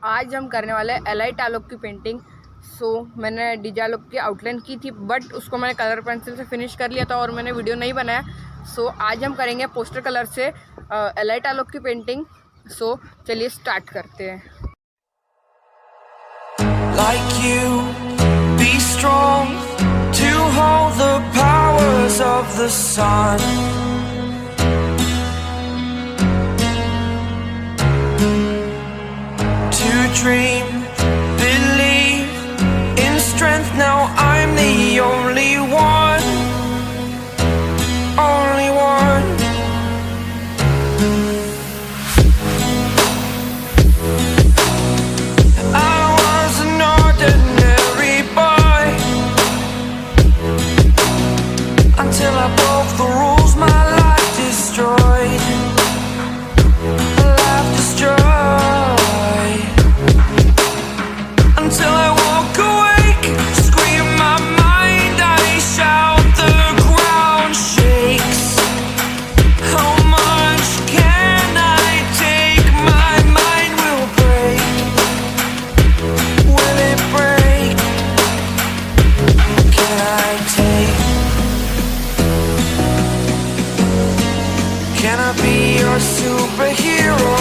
आज हम करने वाले एलाइट आलोक की पेंटिंग। मैंने डीजे आलोक की आउटलाइन की थी, बट उसको मैंने कलर पेंसिल से फिनिश कर लिया था और मैंने वीडियो नहीं बनाया। आज हम करेंगे पोस्टर कलर से एलाइट आलोक की पेंटिंग। चलिए स्टार्ट करते हैं। Like you, be strong to hold the powers of the sun. To dream, believe in strength. Now I'm the only one, only one. I was an ordinary boy until I broke the rules. My life destroyed, life destroyed. Until I walk awake, scream my mind, I shout, the ground shakes. How much can I take? My mind will break. Will it break? Can I take? Can I be your superhero?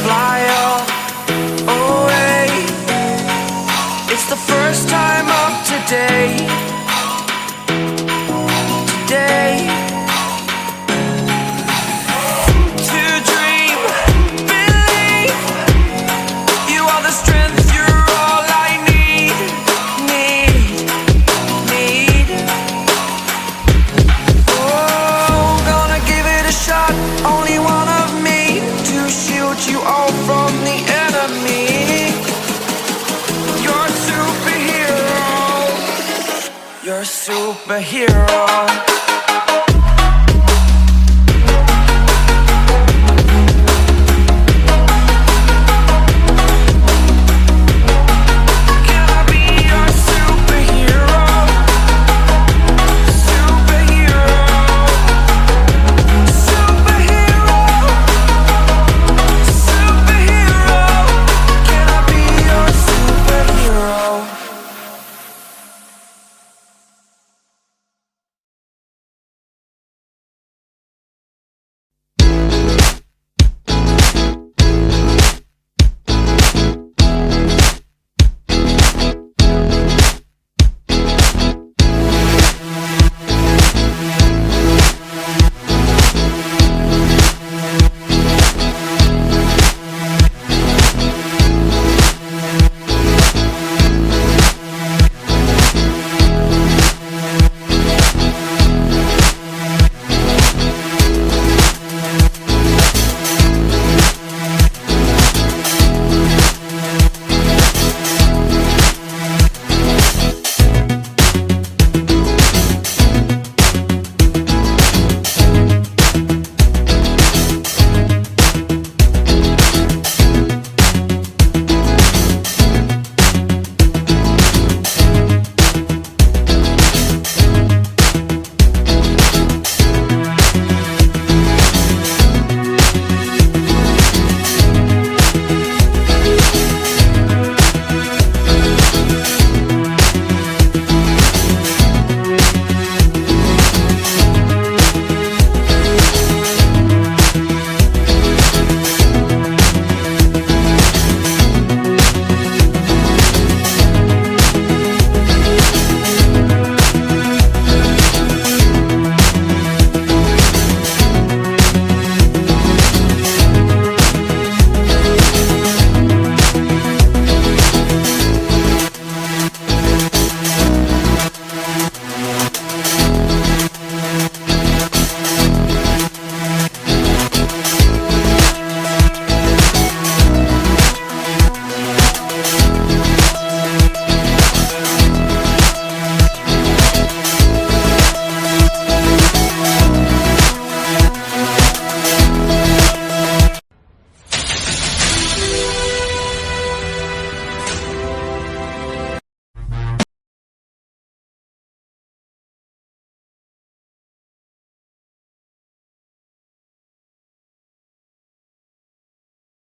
Fly away. It's the first time of today. Today. To dream, believe. You are the strength, you're all I need. Oh, gonna give it a shot. Only one of me to shield you all from the enemy. You're a superhero. You're a superhero.